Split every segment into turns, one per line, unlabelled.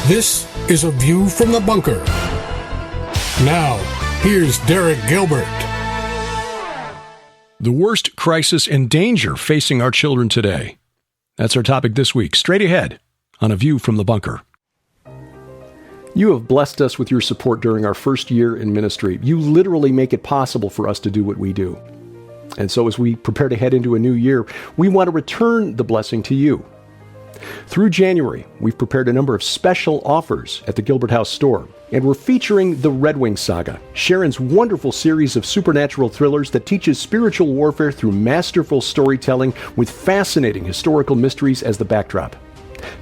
This is A View from the Bunker. Now, here's Derek Gilbert.
The worst crisis and danger facing our children today. That's our topic this week, straight ahead on A View from the Bunker. You have blessed us with your support during our first year in ministry. You literally make it possible for us to do what we do. And so as we prepare to head into a new year, we want to return the blessing to you. Through January, we've prepared a number of special offers at the Gilbert House store, and we're featuring the Red Wing Saga, Sharon's wonderful series of supernatural thrillers that teaches spiritual warfare through masterful storytelling with fascinating historical mysteries as the backdrop.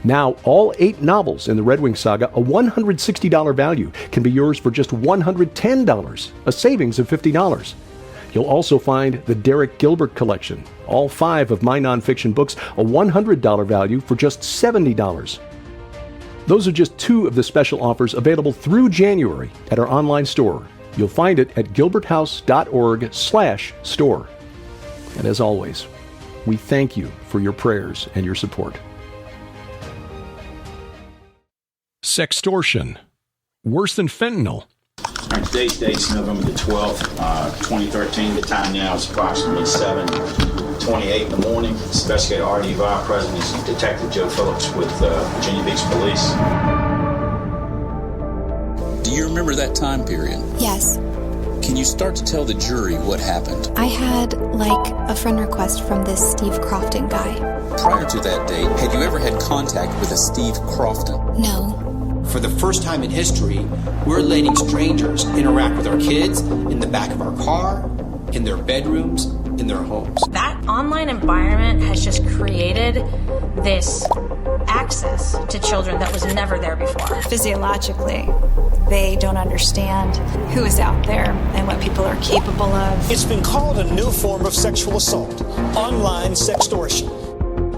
Now, all 8 novels in the Red Wing Saga, a $160 value, can be yours for just $110, a savings of $50. You'll also find the Derek Gilbert Collection, all 5 of my nonfiction books, a $100 value for just $70. Those are just 2 of the special offers available through January at our online store. You'll find it at gilberthouse.org/store. And as always, we thank you for your prayers and your support. Sextortion. Worse than fentanyl.
Today's date's November the 12th, 2013. The time now is approximately 7:28 in the morning. Investigator R.D. Vice President is Detective Joe Phillips with Virginia Beach Police.
Do you remember that time period?
Yes.
Can you start to tell the jury what happened?
I had, a friend request from this Steve Crofton guy.
Prior to that date, had you ever had contact with a Steve Crofton?
No.
For the first time in history, we're letting strangers interact with our kids in the back of our car, in their bedrooms, in their homes.
That online environment has just created this access to children that was never there before.
Physiologically, they don't understand who is out there and what people are capable of.
It's been called a new form of sexual assault, online sextortion.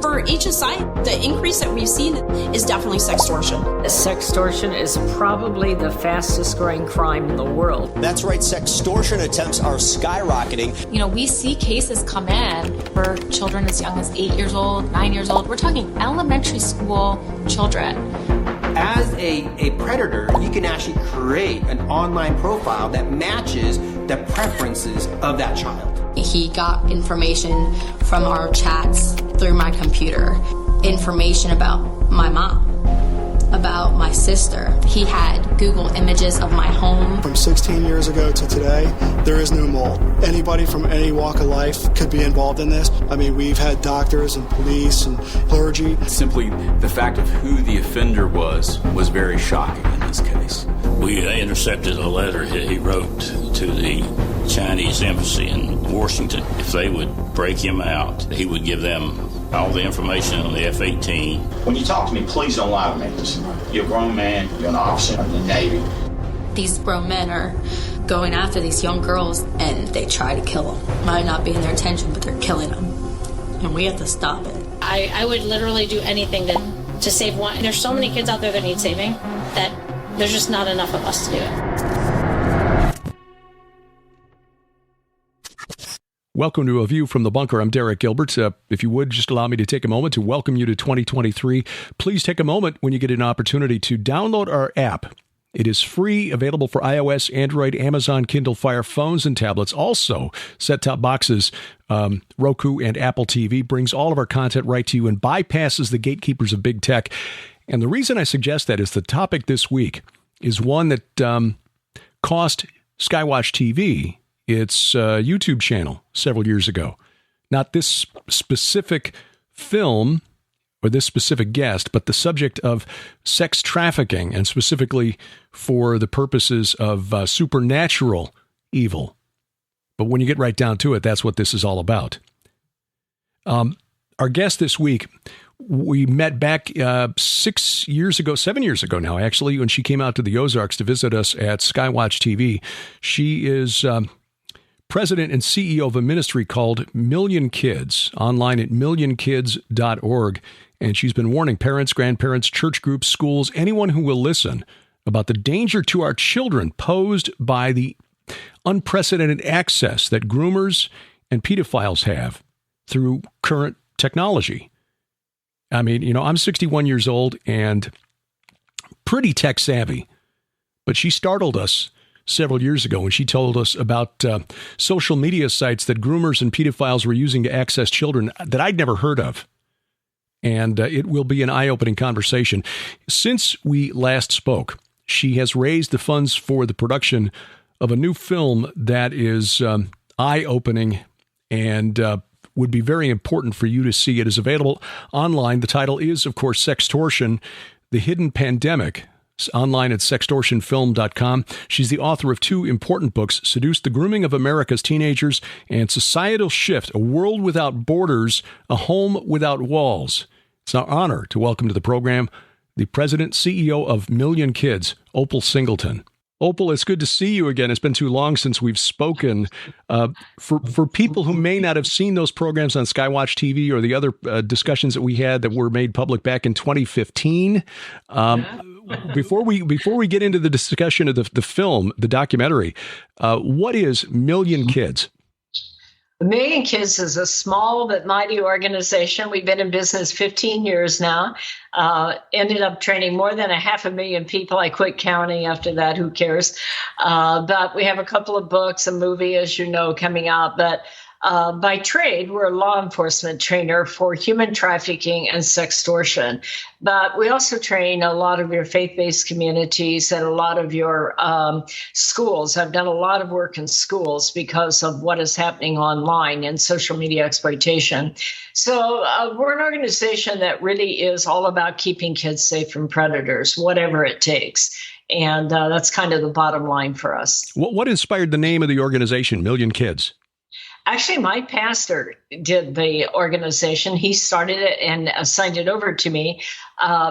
For each aside, the increase that we've seen is definitely sextortion.
Sextortion is probably the fastest growing crime in the world.
That's right, sextortion attempts are skyrocketing.
We see cases come in for children as young as 8 years old, 9 years old. We're talking elementary school children.
As a predator, you can actually create an online profile that matches the preferences of that child.
He got information from our chats through my computer, information about my mom, about my sister. He had Google images of my home.
From 16 years ago to today, there is no mold. Anybody from any walk of life could be involved in this. We've had doctors and police and clergy.
Simply the fact of who the offender was very shocking in this case.
We intercepted a letter he wrote to the Chinese embassy in Washington. If they would break him out, he would give them all the information on the F-18.
When you talk to me, please don't lie to me. You're a grown man, you're an officer in the Navy.
These grown men are going after these young girls, and they try to kill them. Might not be in their intention, but they're killing them. And we have to stop it.
I would literally do anything to save one. There's so many kids out there that need saving that there's just not enough of us to do it.
Welcome to A View from the Bunker. I'm Derek Gilbert. If you would, just allow me to take a moment to welcome you to 2023. Please take a moment when you get an opportunity to download our app. It is free, available for iOS, Android, Amazon, Kindle Fire phones and tablets. Also, set-top boxes, Roku and Apple TV brings all of our content right to you and bypasses the gatekeepers of big tech. And the reason I suggest that is the topic this week is one that cost Skywatch TV its YouTube channel several years ago. Not this specific film or this specific guest, but the subject of sex trafficking, and specifically for the purposes of supernatural evil. But when you get right down to it, that's what this is all about. Our guest this week, we met back 7 years ago now, actually, when she came out to the Ozarks to visit us at Skywatch TV. She is president and CEO of a ministry called Million Kids, online at millionkids.org. And she's been warning parents, grandparents, church groups, schools, anyone who will listen about the danger to our children posed by the unprecedented access that groomers and pedophiles have through current technology. I'm 61 years old, and pretty tech savvy, but she startled us several years ago when she told us about social media sites that groomers and pedophiles were using to access children that I'd never heard of. And it will be an eye-opening conversation. Since we last spoke, she has raised the funds for the production of a new film that is eye-opening and would be very important for you to see. It is available online. The title is, of course, Sextortion, The Hidden Pandemic. It's online at sextortionfilm.com. She's the author of two important books, Seduce the Grooming of America's Teenagers and Societal Shift, A World Without Borders, A Home Without Walls. It's an honor to welcome to the program the president, CEO of Million Kids, Opal Singleton. Opal, it's good to see you again. It's been too long since we've spoken. For people who may not have seen those programs on Skywatch TV or the other discussions that we had that were made public back in 2015, before we get into the discussion of the film, the documentary, what is Million Kids?
Million Kids is a small but mighty organization. We've been in business 15 years now. Ended up training more than 500,000 people. I quit counting after that. Who cares? But we have a couple of books, a movie, as you know, coming out. But by trade, we're a law enforcement trainer for human trafficking and sextortion. But we also train a lot of your faith-based communities and a lot of your schools. I've done a lot of work in schools because of what is happening online and social media exploitation. So we're an organization that really is all about keeping kids safe from predators, whatever it takes. And that's kind of the bottom line for us.
What inspired the name of the organization, Million Kids?
Actually, my pastor did the organization. He started it and signed it over to me.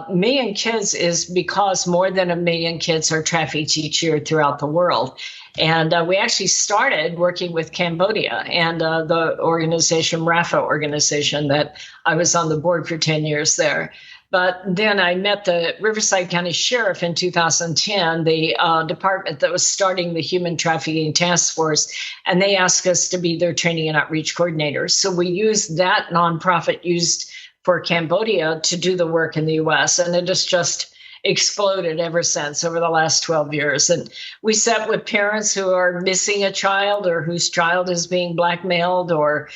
Million Kids is because more than 1 million kids are trafficked each year throughout the world. And we actually started working with Cambodia and the organization, RAFA organization, that I was on the board for 10 years there. But then I met the Riverside County Sheriff in 2010, the department that was starting the Human Trafficking Task Force, and they asked us to be their training and outreach coordinators. So we used that nonprofit used for Cambodia to do the work in the U.S., and it has just exploded ever since over the last 12 years. And we sat with parents who are missing a child or whose child is being blackmailed or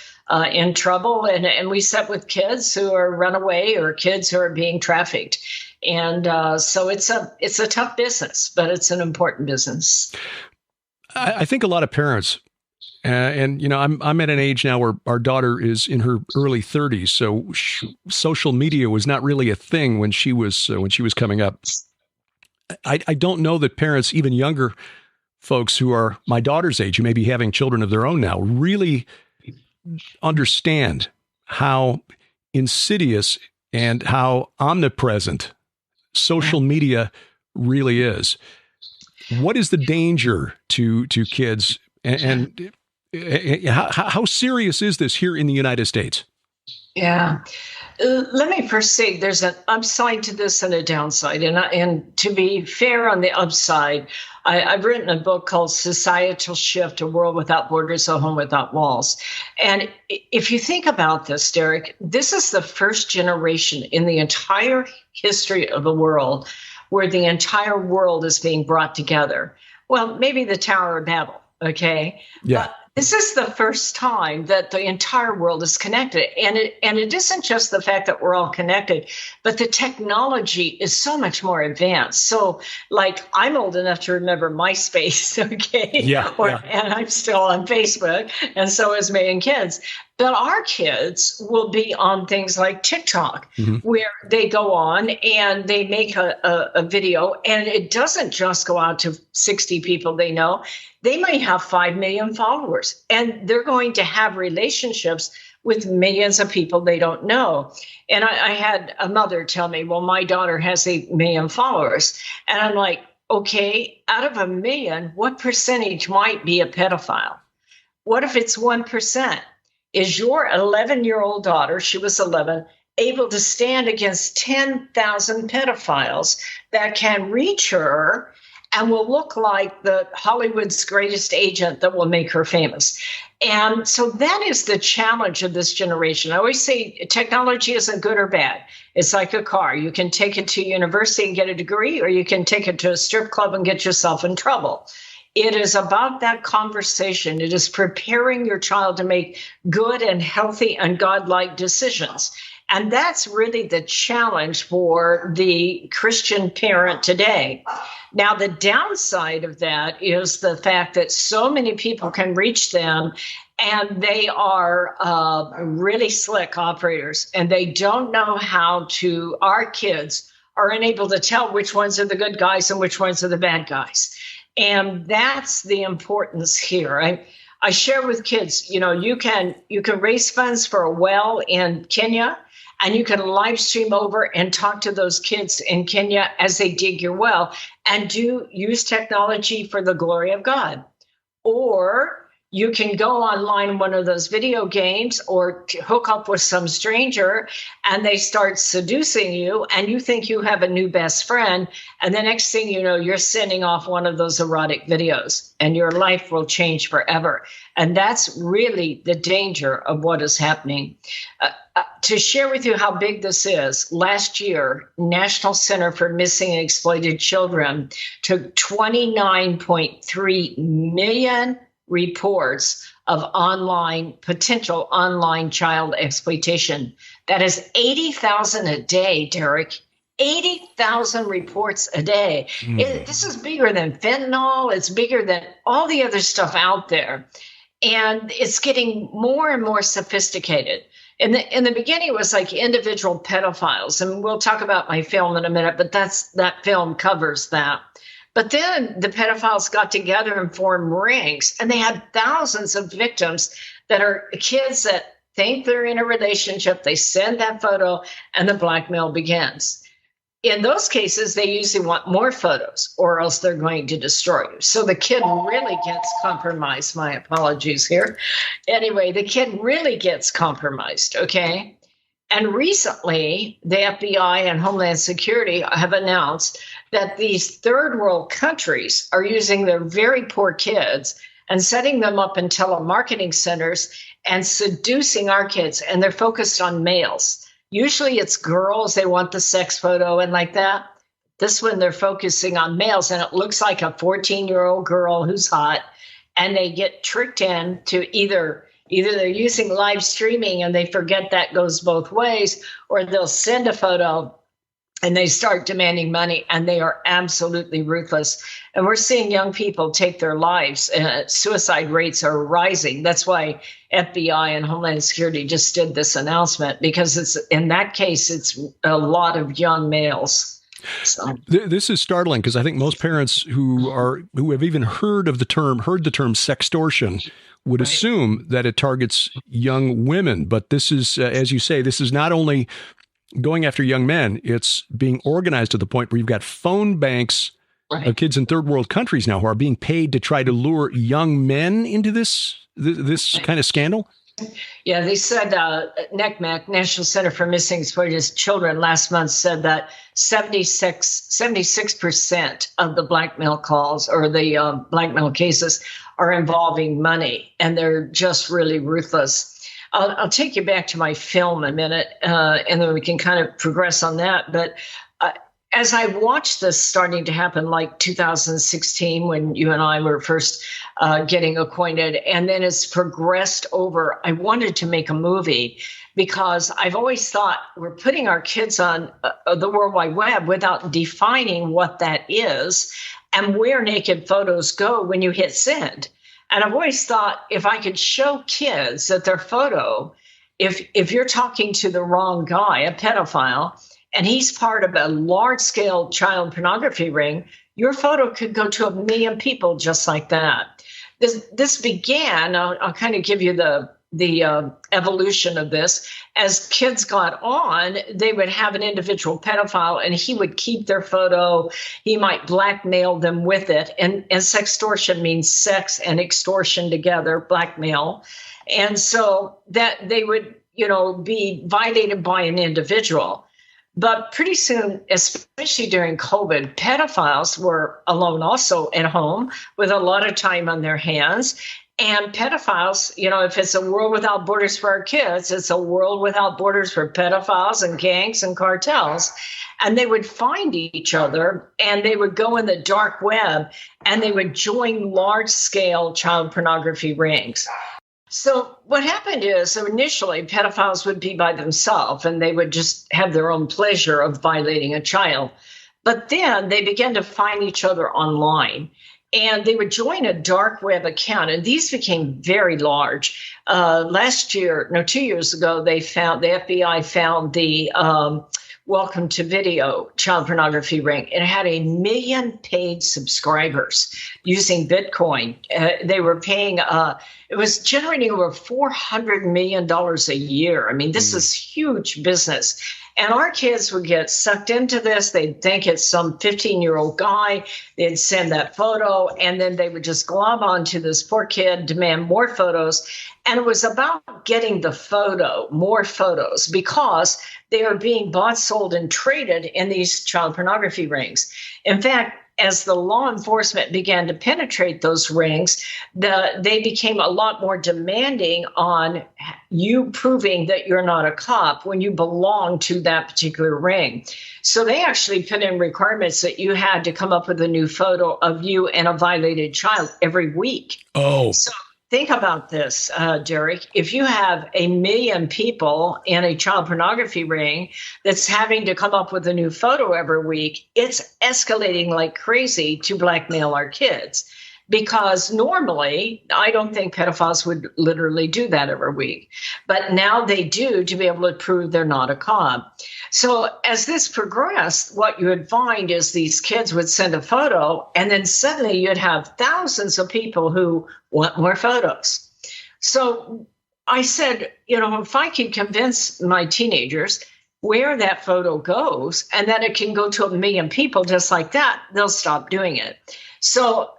in trouble. And we sat with kids who are runaway or kids who are being trafficked. And so it's a tough business, but it's an important business.
I think a lot of parents, and you know, I'm at an age now where our daughter is in her early 30s, so social media was not really a thing when she was coming up. I don't know that parents, even younger folks who are my daughter's age, who may be having children of their own now, really understand how insidious and how omnipresent social media really is. What is the danger to kids, and how serious is this here in the United States?
Yeah. Let me first say there's an upside to this and a downside. And to be fair on the upside, I've written a book called Societal Shift, A World Without Borders, A Home Without Walls. And if you think about this, Derek, this is the first generation in the entire history of the world where the entire world is being brought together. Well, maybe the Tower of Babel, okay?
Yeah.
But this is the first time that the entire world is connected. And it isn't just the fact that we're all connected, but the technology is so much more advanced. So, like, I'm old enough to remember MySpace, okay?
Yeah.
And I'm still on Facebook, and so is Million Kids. But our kids will be on things like TikTok, where they go on and they make a video, and it doesn't just go out to 60 people they know. They might have 5 million followers, and they're going to have relationships with millions of people they don't know. And I had a mother tell me, well, my daughter has 8 million followers. And I'm like, okay, out of 1 million, what percentage might be a pedophile? What if it's 1%? Is your 11-year-old daughter, she was 11, able to stand against 10,000 pedophiles that can reach her and will look like the Hollywood's greatest agent that will make her famous. And so that is the challenge of this generation. I always say technology isn't good or bad. It's like a car. You can take it to university and get a degree, or you can take it to a strip club and get yourself in trouble. It is about that conversation. It is preparing your child to make good and healthy and godlike decisions. And that's really the challenge for the Christian parent today. Now, the downside of that is the fact that so many people can reach them, and they are really slick operators, and they don't know how to, our kids are unable to tell which ones are the good guys and which ones are the bad guys. And that's the importance here. I share with kids, you can raise funds for a well in Kenya, and you can live stream over and talk to those kids in Kenya as they dig your well, and use technology for the glory of God. Or you can go online in one of those video games or hook up with some stranger, and they start seducing you, and you think you have a new best friend. And the next thing you know, you're sending off one of those erotic videos, and your life will change forever. And that's really the danger of what is happening. To share with you how big this is, last year, National Center for Missing and Exploited Children took 29.3 million reports of potential online child exploitation. That is 80,000 a day, Derek. 80,000 reports a day. This is bigger than fentanyl. It's bigger than all the other stuff out there. And it's getting more and more sophisticated. In the beginning, it was like individual pedophiles. And we'll talk about my film in a minute, but that film covers that. But then the pedophiles got together and formed rings, and they had thousands of victims that are kids that think they're in a relationship. They send that photo, and the blackmail begins. In those cases, they usually want more photos, or else they're going to destroy you. So the kid really gets compromised. My apologies here. Anyway, the kid really gets compromised, okay? And recently, the FBI and Homeland Security have announced that these third world countries are using their very poor kids and setting them up in telemarketing centers and seducing our kids. And they're focused on males. Usually it's girls. They want the sex photo and like that. This one, they're focusing on males. And it looks like a 14-year-old girl who's hot. And they get tricked in to either they're using live streaming and they forget that goes both ways, or they'll send a photo and they start demanding money, and they are absolutely ruthless. And we're seeing young people take their lives. Suicide rates are rising. That's why FBI and Homeland Security just did this announcement, because in that case, it's a lot of young males. So.
This is startling, because I think most parents who have even heard the term sextortion would assume that it targets young women. But this is, as you say, this is not only going after young men, it's being organized to the point where you've got phone banks of kids in third world countries now who are being paid to try to lure young men into this kind of scandal.
Yeah, they said NCMEC, National Center for Missing and Exploited Children, last month said that 76% of the blackmail calls or the blackmail cases are involving money, and they're just really ruthless. I'll take you back to my film a minute, and then we can kind of progress on that. But as I watched this starting to happen, like 2016, when you and I were first getting acquainted, and then it's progressed over, I wanted to make a movie, because I've always thought we're putting our kids on the World Wide Web without defining what that is and where naked photos go when you hit send. And I've always thought, if I could show kids that their photo, if you're talking to the wrong guy, a pedophile, and he's part of a large-scale child pornography ring, your photo could go to 1 million people just like that. This began, I'll kind of give you the evolution of this. As kids got on, they would have an individual pedophile, and he would keep their photo. He might blackmail them with it. And sextortion means sex and extortion together, blackmail. And so that they would, be violated by an individual. But pretty soon, especially during COVID, pedophiles were alone also at home with a lot of time on their hands. And pedophiles, if it's a world without borders for our kids, it's a world without borders for pedophiles and gangs and cartels. And they would find each other and they would go in the dark web and they would join large-scale child pornography rings. So what happened is initially pedophiles would be by themselves and they would just have their own pleasure of violating a child. But then they began to find each other online. And they would join a dark web account, and these became very large. 2 years ago, the FBI found the Welcome to Video child pornography ring. It had 1 million paid subscribers using Bitcoin. They were paying, it was generating over $400 million a year. I mean, this is huge business. And our kids would get sucked into this. They'd think it's some 15-year-old guy. They'd send that photo, and then they would just glob onto this poor kid, demand more photos. And it was about getting the photo, more photos, because they are being bought, sold, and traded in these child pornography rings. In fact, as the law enforcement began to penetrate those rings, they became a lot more demanding on you proving that you're not a cop when you belong to that particular ring. So they actually put in requirements that you had to come up with a new photo of you and a violated child every week.
Oh.
So think about this, Derek. If you have 1 million people in a child pornography ring that's having to come up with a new photo every week, it's escalating like crazy to blackmail our kids. Because normally, I don't think pedophiles would literally do that every week. But now they do to be able to prove they're not a cop. So as this progressed, what you would find is these kids would send a photo, and then suddenly you'd have thousands of people who want more photos. So I said, if I can convince my teenagers where that photo goes and that it can go to 1 million people just like that, they'll stop doing it. So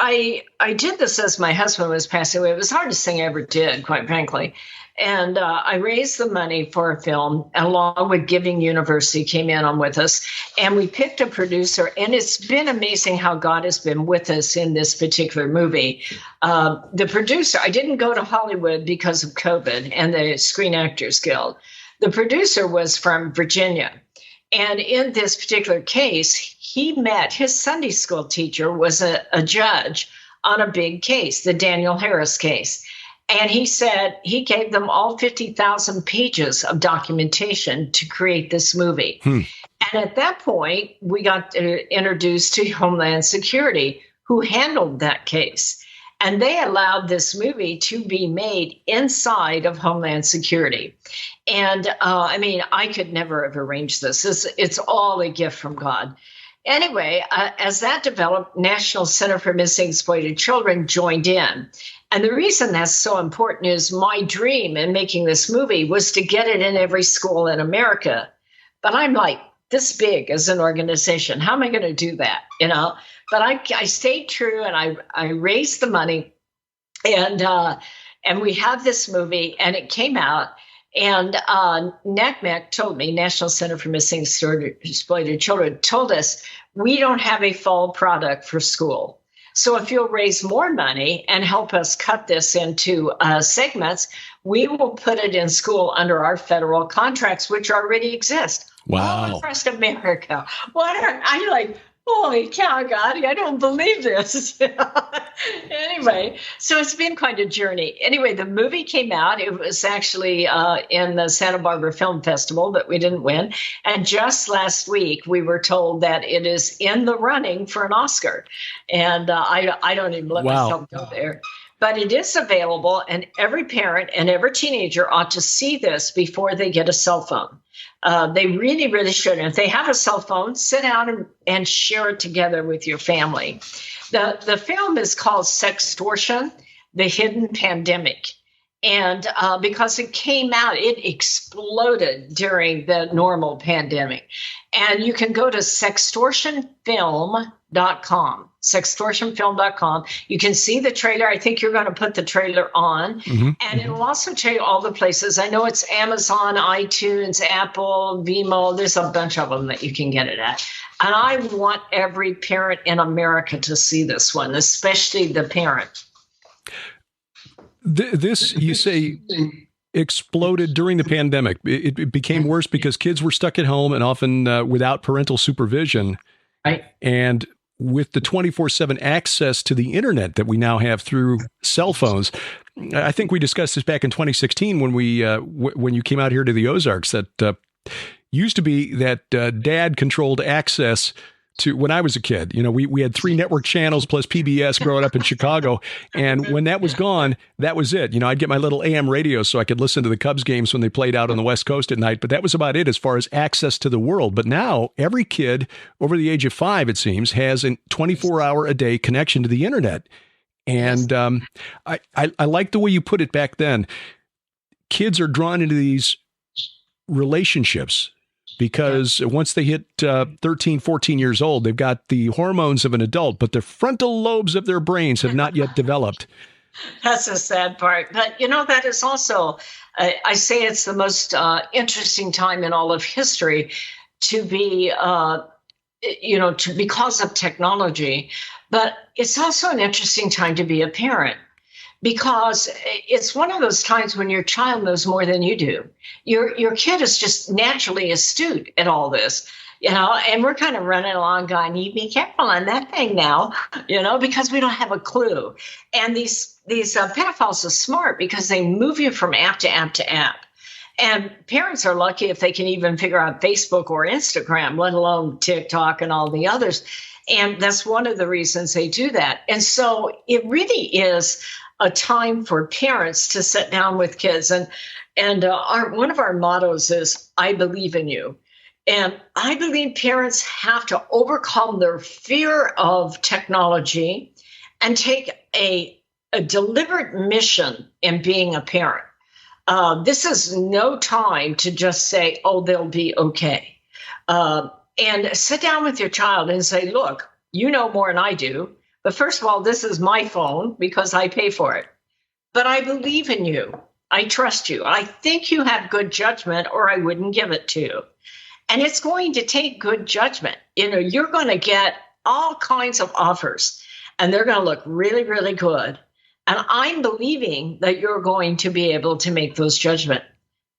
I did this as my husband was passing away. It was the hardest thing I ever did, quite frankly. And I raised the money for a film, along with Giving University came in on with us. And we picked a producer. And it's been amazing how God has been with us in this particular movie. The producer, I didn't go to Hollywood because of COVID and the Screen Actors Guild. The producer was from Virginia. And in this particular case, he met his Sunday school teacher was a judge on a big case, the Daniel Harris case. And he said he gave them all 50,000 pages of documentation to create this movie. And at that point, we got introduced to Homeland Security, who handled that case. And they allowed this movie to be made inside of Homeland Security. And I could never have arranged this. It's all a gift from God. Anyway, as that developed, National Center for Missing Exploited Children joined in. And the reason that's so important is my dream in making this movie was to get it in every school in America. But I'm like this big as an organization. How am I going to do that? But I stayed true, and I raised the money, and we have this movie, and it came out. And NCMEC told me, National Center for Missing Exploited Children, told us we don't have a fall product for school. So if you'll raise more money and help us cut this into segments, we will put it in school under our federal contracts, which already exist.
Wow.
All across America. I'm like, holy cow, God, I don't believe this. Anyway, so it's been quite a journey. Anyway, the movie came out. It was actually in the Santa Barbara Film Festival, but we didn't win. And just last week, we were told that it is in the running for an Oscar. And I don't even let myself go there. But it is available, and every parent and every teenager ought to see this before they get a cell phone. They really, really should. And if they have a cell phone, sit down and share it together with your family. The film is called Sextortion, The Hidden Pandemic. And because it came out, it exploded during the normal pandemic. And you can go to sextortionfilm.com, sextortionfilm.com. You can see the trailer. I think you're going to put the trailer on. And it'll also tell you all the places. I know it's Amazon, iTunes, Apple, Vimeo. There's a bunch of them that you can get it at. And I want every parent in America to see this one, especially the parent.
This, you say, exploded during the pandemic. It became worse because kids were stuck at home and often without parental supervision.
Right.
And with the 24/7 access to the internet that we now have through cell phones, I think we discussed this back in 2016 when when you came out here to the Ozarks, that used to be that dad controlled access to, when I was a kid. You know, we had 3 network channels plus PBS growing up in Chicago. And when that was gone, that was it. You know, I'd get my little AM radio so I could listen to the Cubs games when they played out on the West Coast at night. But that was about it as far as access to the world. But now every kid over the age of 5, it seems, has a 24-hour-a-day connection to the internet. And I like the way you put it back then. Kids are drawn into these relationships because once they hit 13, 14 years old, they've got the hormones of an adult, but the frontal lobes of their brains have not yet developed.
That's the sad part. But, you know, that is also, I say it's the most interesting time in all of history to be, because of technology. But it's also an interesting time to be a parent, because it's one of those times when your child knows more than you do. Your kid is just naturally astute at all this, you know, and we're kind of running along going, you be careful on that thing now, you know, because we don't have a clue. And these pedophiles are smart because they move you from app to app to app. And parents are lucky if they can even figure out Facebook or Instagram, let alone TikTok and all the others. And that's one of the reasons they do that. And so it really is a time for parents to sit down with kids. And one of our mottos is, I believe in you. And I believe parents have to overcome their fear of technology and take a deliberate mission in being a parent. This is no time to just say, oh, they'll be okay. And sit down with your child and say, look, you know more than I do. But first of all, this is my phone because I pay for it. But I believe in you. I trust you. I think you have good judgment, or I wouldn't give it to you. And it's going to take good judgment. You know, you're going to get all kinds of offers, and they're going to look really, really good. And I'm believing that you're going to be able to make those judgments.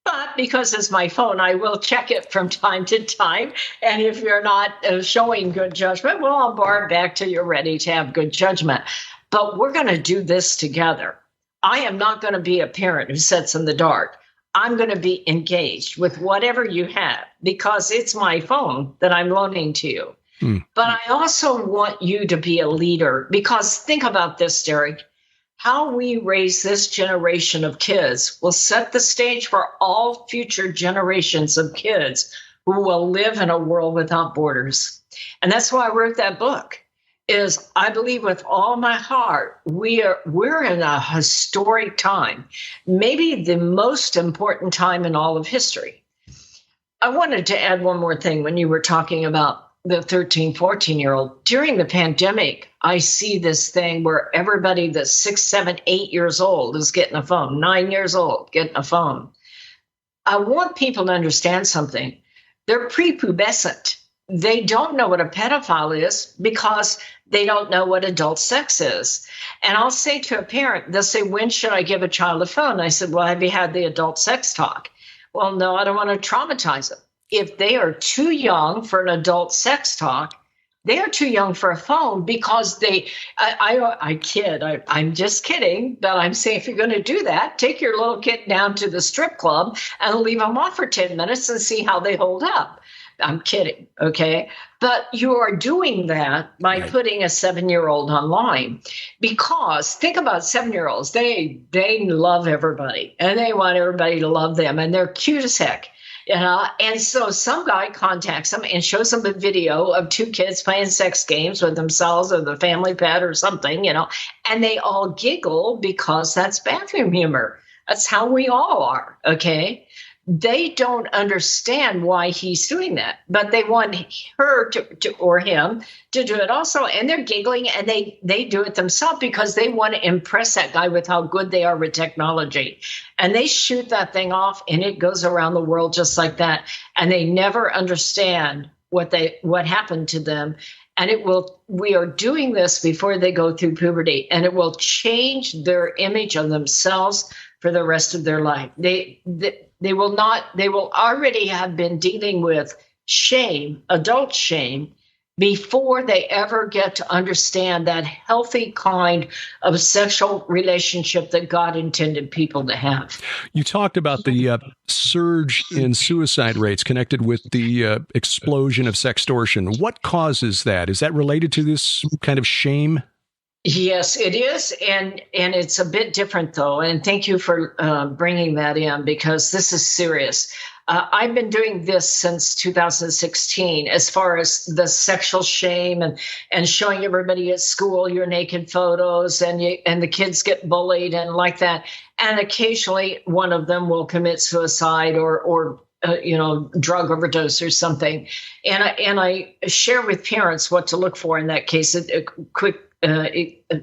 But because it's my phone, I will check it from time to time. And if you're not showing good judgment, well, I'll bar it back till you're ready to have good judgment. But we're going to do this together. I am not going to be a parent who sits in the dark. I'm going to be engaged with whatever you have because it's my phone that I'm loaning to you. But I also want you to be a leader, because think about this, Derek. How we raise this generation of kids will set the stage for all future generations of kids who will live in a world without borders. And that's why I wrote that book, is I believe with all my heart, we're in a historic time, maybe the most important time in all of history. I wanted to add one more thing when you were talking about the 13, 14-year-old. During the pandemic, I see this thing where everybody that's 6, 7, 8 years old is getting a phone, 9 years old getting a phone. I want people to understand something. They're prepubescent. They don't know what a pedophile is because they don't know what adult sex is. And I'll say to a parent, they'll say, when should I give a child a phone? I said, well, have you had the adult sex talk? Well, no, I don't want to traumatize them. If they are too young for an adult sex talk, they are too young for a phone because I kid. I'm just kidding. But I'm saying if you're going to do that, take your little kid down to the strip club and leave them off for 10 minutes and see how they hold up. I'm kidding. Okay. But you are doing that by putting a 7-year-old online, because think about 7-year-olds. They love everybody and they want everybody to love them, and they're cute as heck. You know, and so some guy contacts them and shows them a video of 2 kids playing sex games with themselves or the family pet or something, you know, and they all giggle because that's bathroom humor. That's how we all are, okay? They don't understand why he's doing that, but they want her to or him to do it also. And they're giggling, and they do it themselves because they want to impress that guy with how good they are with technology. And they shoot that thing off, and it goes around the world just like that. And they never understand what happened to them. And we are doing this before they go through puberty, and it will change their image of themselves for the rest of their life. They will already have been dealing with shame, adult shame, before they ever get to understand that healthy kind of sexual relationship that God intended people to have.
You talked about the surge in suicide rates connected with the explosion of sextortion. What causes that? Is that related to this kind of shame?
Yes, it is. And it's a bit different, though. And thank you for bringing that in, because this is serious. I've been doing this since 2016, as far as the sexual shame and showing everybody at school your naked photos, and the kids get bullied and like that. And occasionally one of them will commit suicide or drug overdose or something. And I share with parents what to look for in that case.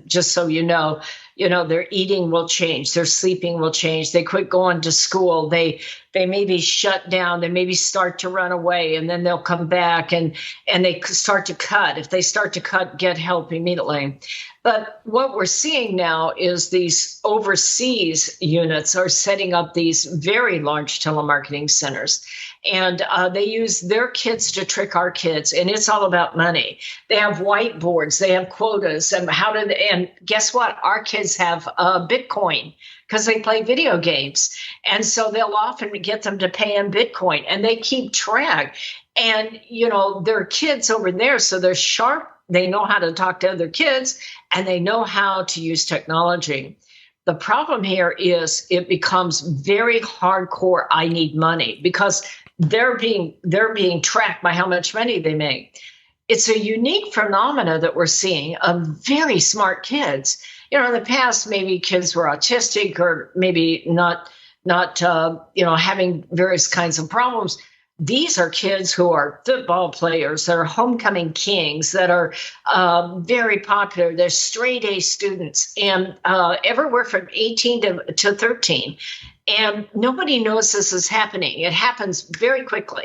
Just so you know, their eating will change, their sleeping will change. They quit going to school. They maybe shut down. They maybe start to run away, and then they'll come back and they start to cut. If they start to cut, get help immediately. But what we're seeing now is these overseas units are setting up these very large telemarketing centers. And they use their kids to trick our kids, and it's all about money. They have whiteboards, they have quotas, and guess what? Our kids have Bitcoin because they play video games, and so they'll often get them to pay in Bitcoin, and they keep track. And they're kids over there, so they're sharp. They know how to talk to other kids, and they know how to use technology. The problem here is it becomes very hardcore. I need money, because they're being tracked by how much money they make. It's a unique phenomena that we're seeing of very smart kids. In the past, maybe kids were autistic or maybe not having various kinds of problems. These are kids who are football players, that are homecoming kings, that are very popular. They're straight A students, and everywhere from 18 to 13. And nobody knows this is happening. It happens very quickly.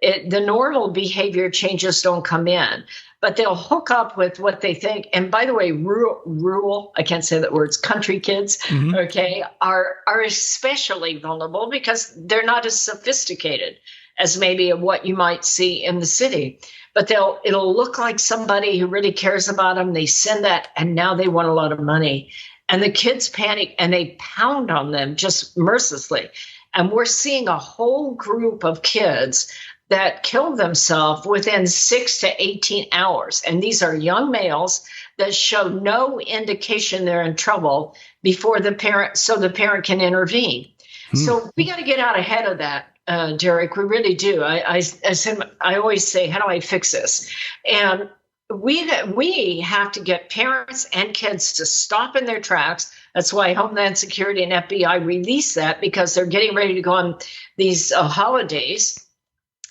The normal behavior changes don't come in, but they'll hook up with what they think. And by the way, rural, I can't say that word, country kids, okay, are especially vulnerable because they're not as sophisticated as maybe what you might see in the city. But it'll look like somebody who really cares about them. They send that, and now they want a lot of money. And the kids panic, and they pound on them just mercilessly. And we're seeing a whole group of kids that kill themselves within 6 to 18 hours. And these are young males that show no indication they're in trouble before the parent can intervene. So we got to get out ahead of that. Derek, we really do. I always say, how do I fix this? And we have to get parents and kids to stop in their tracks. That's why Homeland Security and FBI released that, because they're getting ready to go on these holidays,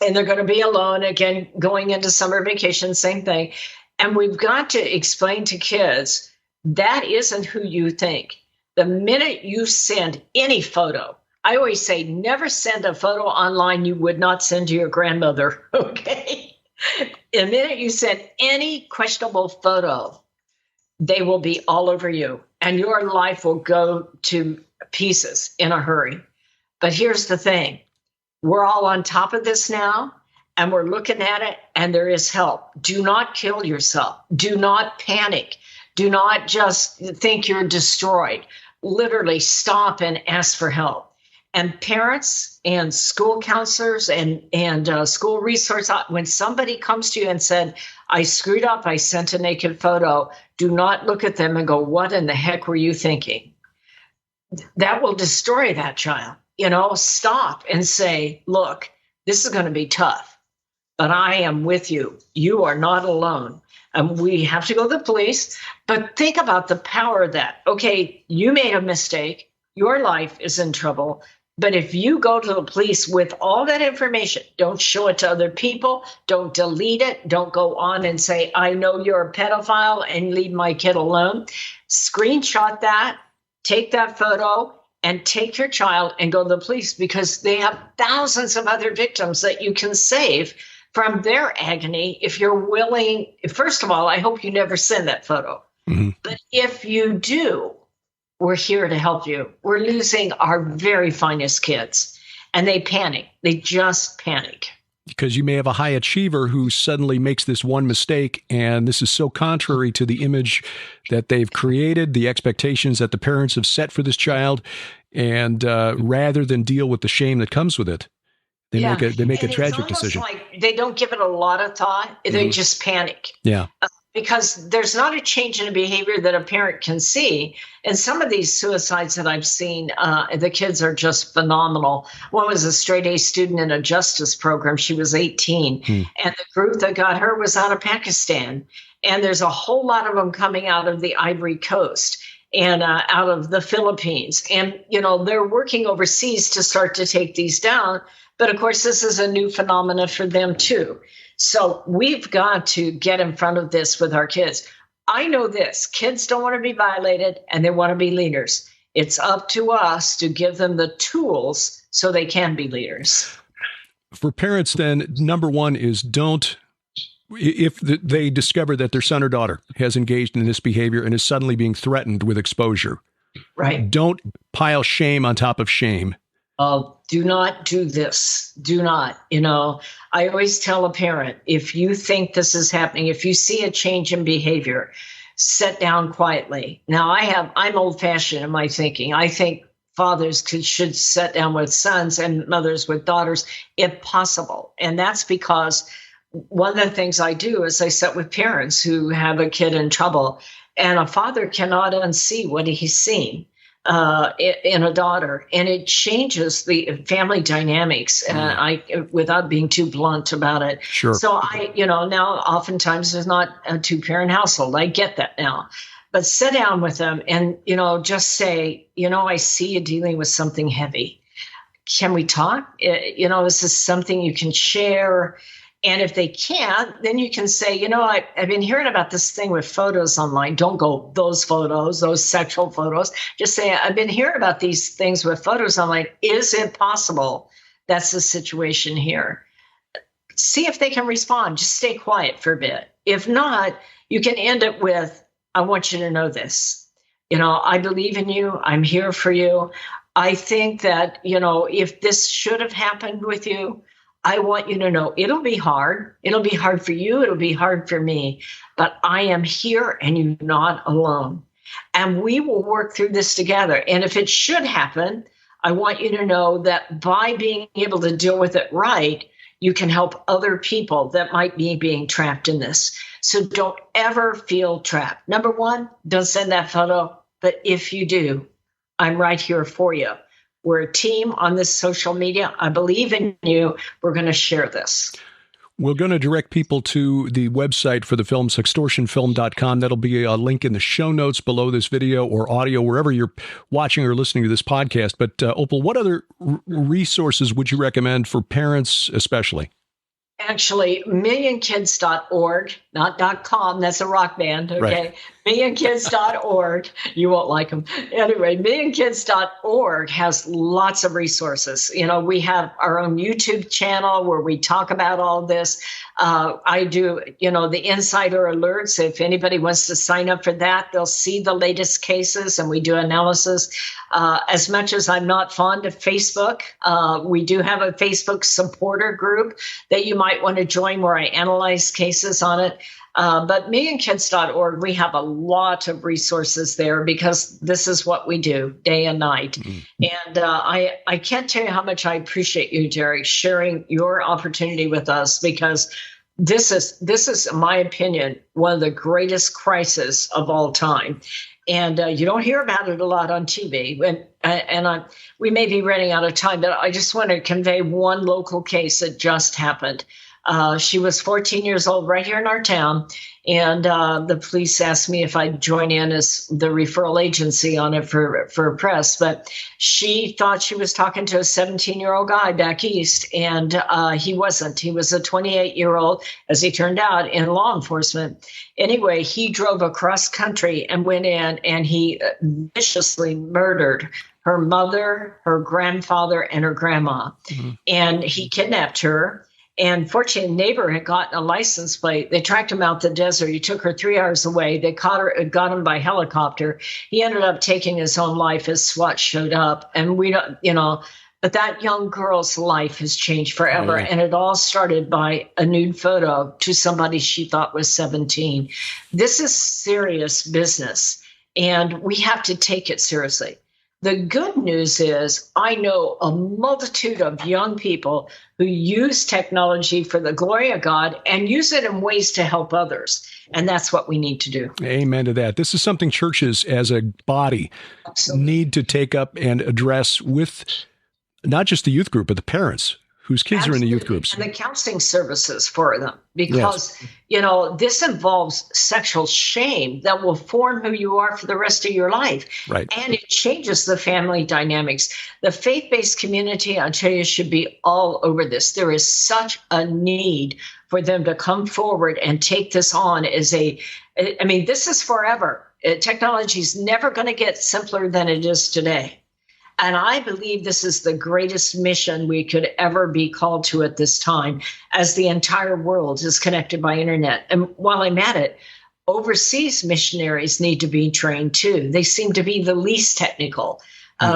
and they're going to be alone again, going into summer vacation, same thing. And we've got to explain to kids, that isn't who you think. The minute you send any photo, I always say, never send a photo online you would not send to your grandmother, okay? The minute you send any questionable photo, they will be all over you, and your life will go to pieces in a hurry. But here's the thing. We're all on top of this now, and we're looking at it, and there is help. Do not kill yourself. Do not panic. Do not just think you're destroyed. Literally stop and ask for help. And parents and school counselors and school resource, when somebody comes to you and said, I screwed up, I sent a naked photo, do not look at them and go, what in the heck were you thinking? That will destroy that child. Stop and say, look, this is going to be tough, but I am with you. You are not alone. And we have to go to the police, but think about the power of that. Okay, you made a mistake. your life is in trouble. But if you go to the police with all that information, don't show it to other people, don't delete it, don't go on and say, I know you're a pedophile and leave my kid alone. Screenshot that, take that photo, and take your child and go to the police, because they have thousands of other victims that you can save from their agony if you're willing. First of all, I hope you never send that photo. Mm-hmm. But if you do, we're here to help you. We're losing our very finest kids, and they panic. They just panic.
Because you may have a high achiever who suddenly makes this one mistake, and this is so contrary to the image that they've created, the expectations that the parents have set for this child, and rather than deal with the shame that comes with it, they make a tragic decision.
Like they don't give it a lot of thought. They just panic.
Yeah.
Because there's not a change in behavior that a parent can see. And some of these suicides that I've seen, the kids are just phenomenal. One was a straight A student in a justice program. She was 18. And the group that got her was out of Pakistan. And there's a whole lot of them coming out of the Ivory Coast and out of the Philippines. And, they're working overseas to start to take these down. But of course, this is a new phenomenon for them too. So we've got to get in front of this with our kids. I know this. Kids don't want to be violated, and they want to be leaders. It's up to us to give them the tools so they can be leaders.
For parents, then, number one is if they discover that their son or daughter has engaged in this behavior and is suddenly being threatened with exposure,
right?
Don't pile shame on top of shame.
Do not do this. Do not. I always tell a parent, if you think this is happening, if you see a change in behavior, sit down quietly. Now, I'm old-fashioned in my thinking. I think fathers should sit down with sons and mothers with daughters, if possible. And that's because one of the things I do is I sit with parents who have a kid in trouble, and a father cannot unsee what he's seen in a daughter, and it changes the family dynamics. Without being too blunt about it.
Sure.
So now oftentimes there's not a 2-parent household. I get that now, but sit down with them and just say, I see you dealing with something heavy. Can we talk? Is this something you can share? And if they can't, then you can say, I've been hearing about this thing with photos online. Don't go, those photos, those sexual photos. Just say, I've been hearing about these things with photos online. Is it possible that's the situation here? See if they can respond. Just stay quiet for a bit. If not, you can end it with, I want you to know this. I believe in you. I'm here for you. I think that, if this should have happened with you, I want you to know it'll be hard. It'll be hard for you. It'll be hard for me. But I am here and you're not alone. And we will work through this together. And if it should happen, I want you to know that by being able to deal with it right, you can help other people that might be being trapped in this. So don't ever feel trapped. Number one, don't send that photo. But if you do, I'm right here for you. We're a team on this social media. I believe in you. We're going to share this.
We're going to direct people to the website for the film, sextortionfilm.com. That'll be a link in the show notes below this video or audio, wherever you're watching or listening to this podcast. But Opal, what other resources would you recommend for parents especially?
Actually, millionkids.org, not .com. That's a rock band, okay? Right. Millionkids.org. You won't like them. Anyway, millionkids.org has lots of resources. We have our own YouTube channel where we talk about all this. I do, the insider alerts. If anybody wants to sign up for that, they'll see the latest cases and we do analysis. As much as I'm not fond of Facebook, we do have a Facebook supporter group that you might want to join where I analyze cases on it. But millionkids.org, we have a lot of resources there because this is what we do day and night. Mm-hmm. And I can't tell you how much I appreciate you, Derek, sharing your opportunity with us, because this is, in my opinion, one of the greatest crises of all time. And you don't hear about it a lot on TV. We may be running out of time, but I just want to convey one local case that just happened. She was 14 years old right here in our town. And the police asked me if I'd join in as the referral agency on it for press. But she thought she was talking to a 17-year-old guy back east, and he wasn't. He was a 28-year-old, as he turned out, in law enforcement. Anyway, he drove across country and went in, and he viciously murdered her mother, her grandfather, and her grandma. Mm-hmm. And he kidnapped her. And fortunately, a neighbor had gotten a license plate. They tracked him out the desert. He took her 3 hours away. They got him by helicopter. He ended up taking his own life as SWAT showed up. And we don't, but that young girl's life has changed forever. And it all started by a nude photo to somebody she thought was 17. This is serious business, and we have to take it seriously. The good news is I know a multitude of young people who use technology for the glory of God and use it in ways to help others. And that's what we need to do.
Amen to that. This is something churches as a body need to take up and address with not just the youth group, but the parents whose kids are in the youth groups.
And the counseling services for them, because, this involves sexual shame that will form who you are for the rest of your life.
Right.
And it changes the family dynamics. The faith-based community, I tell you, should be all over this. There is such a need for them to come forward and take this on as this is forever. Technology is never going to get simpler than it is today. And I believe this is the greatest mission we could ever be called to at this time, as the entire world is connected by internet. And while I'm at it, overseas missionaries need to be trained too. They seem to be the least technical.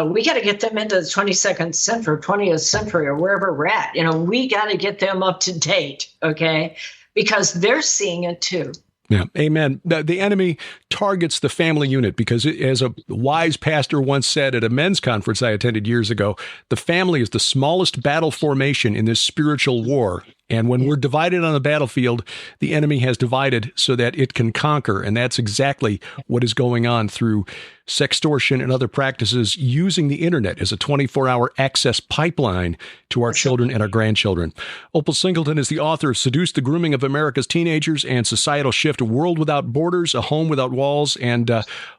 We got to get them into the 22nd century, 20th century, or wherever we're at. We got to get them up to date, okay? Because they're seeing it too.
Yeah, amen. The enemy targets the family unit because, as a wise pastor once said at a men's conference I attended years ago, the family is the smallest battle formation in this spiritual war. And when we're divided on the battlefield, the enemy has divided so that it can conquer. And that's exactly what is going on through sextortion and other practices, using the internet as a 24-hour access pipeline to our children and our grandchildren. Opal Singleton is the author of Seduce the Grooming of America's Teenagers and Societal Shift, A World Without Borders, A Home Without Walls, and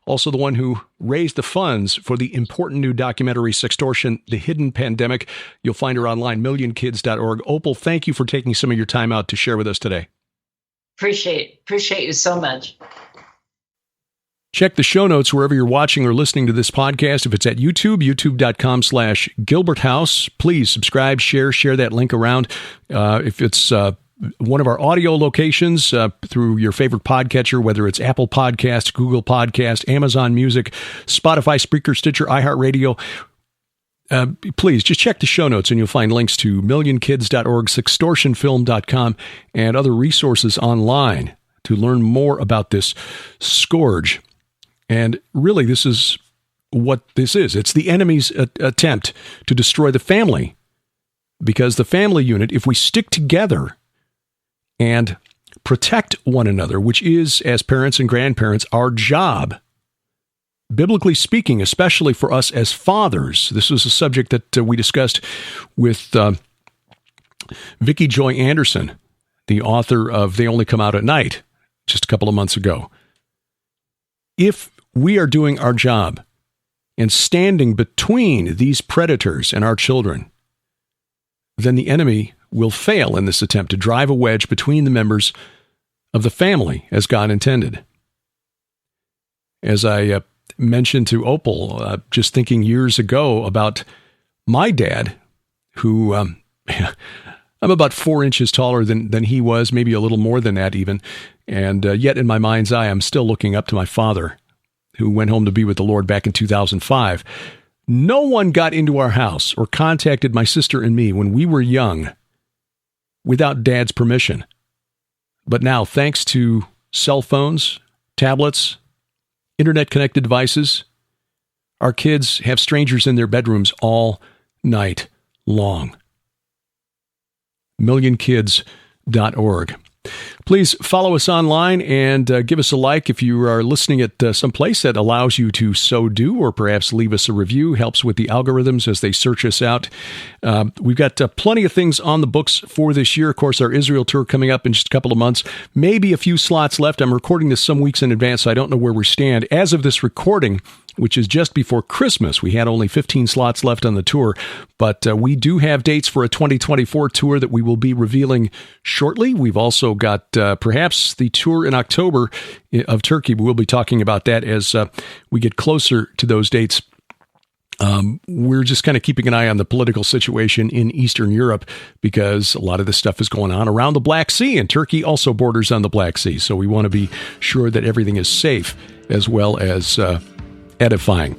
also the one who raised the funds for the important new documentary Sextortion, The Hidden Pandemic. You'll find her online, millionkids.org. Opal, thank you for taking some of your time out to share with us today.
Appreciate you so much.
Check the show notes wherever you're watching or listening to this podcast. If it's at YouTube, youtube.com/Gilbert House. Please subscribe, share that link around. If it's one of our audio locations through your favorite podcatcher, whether it's Apple Podcasts, Google Podcasts, Amazon Music, Spotify, Spreaker, Stitcher, iHeartRadio, please just check the show notes and you'll find links to millionkids.org, sextortionfilm.com, and other resources online to learn more about this scourge. And really, this is what this is. It's the enemy's attempt to destroy the family, because the family unit, if we stick together and protect one another, which is, as parents and grandparents, our job, biblically speaking, especially for us as fathers. This was a subject that we discussed with Vicki Joy Anderson, the author of They Only Come Out at Night, just a couple of months ago. If we are doing our job and standing between these predators and our children, then the enemy will fail in this attempt to drive a wedge between the members of the family as God intended. As I mentioned to Opal, just thinking years ago about my dad, who I'm about 4 inches taller than he was, maybe a little more than that even. And yet in my mind's eye, I'm still looking up to my father, who went home to be with the Lord back in 2005. No one got into our house or contacted my sister and me when we were young without Dad's permission. But now, thanks to cell phones, tablets, internet-connected devices, our kids have strangers in their bedrooms all night long. millionkids.org. Please follow us online and give us a like if you are listening at some place that allows you to so do, or perhaps leave us a review. Helps with the algorithms as they search us out. We've got plenty of things on the books for this year. Of course, our Israel tour coming up in just a couple of months. Maybe a few slots left. I'm recording this some weeks in advance, so I don't know where we stand. As of this recording, which is just before Christmas, we had only 15 slots left on the tour, but we do have dates for a 2024 tour that we will be revealing shortly. We've also got perhaps the tour in October of Turkey. We'll be talking about that as we get closer to those dates. We're just kind of keeping an eye on the political situation in Eastern Europe because a lot of this stuff is going on around the Black Sea, and Turkey also borders on the Black Sea. So we want to be sure that everything is safe as well as edifying.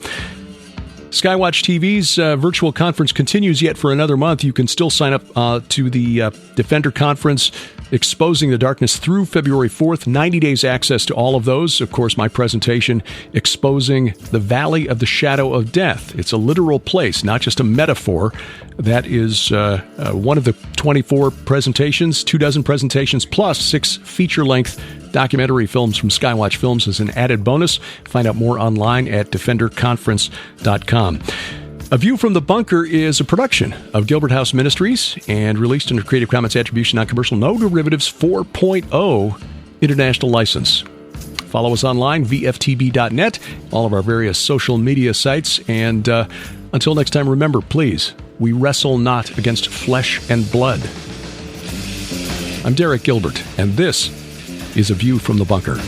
Skywatch TV's virtual conference continues yet for another month. You can still sign up to the Defender Conference, Exposing the Darkness, through February 4th. 90 days access to all of those. Of course, my presentation, Exposing the Valley of the Shadow of Death. It's a literal place, not just a metaphor. That is one of the 24 presentations, 24 presentations, plus 6 feature-length documentary films from Skywatch Films as an added bonus. Find out more online at defenderconference.com. A View from the Bunker is a production of Gilbert House Ministries and released under Creative Commons Attribution Non-Commercial No Derivatives 4.0 International License. Follow us online, VFTB.net, all of our various social media sites. And until next time, remember, please, we wrestle not against flesh and blood. I'm Derek Gilbert, and this is A View from the Bunker.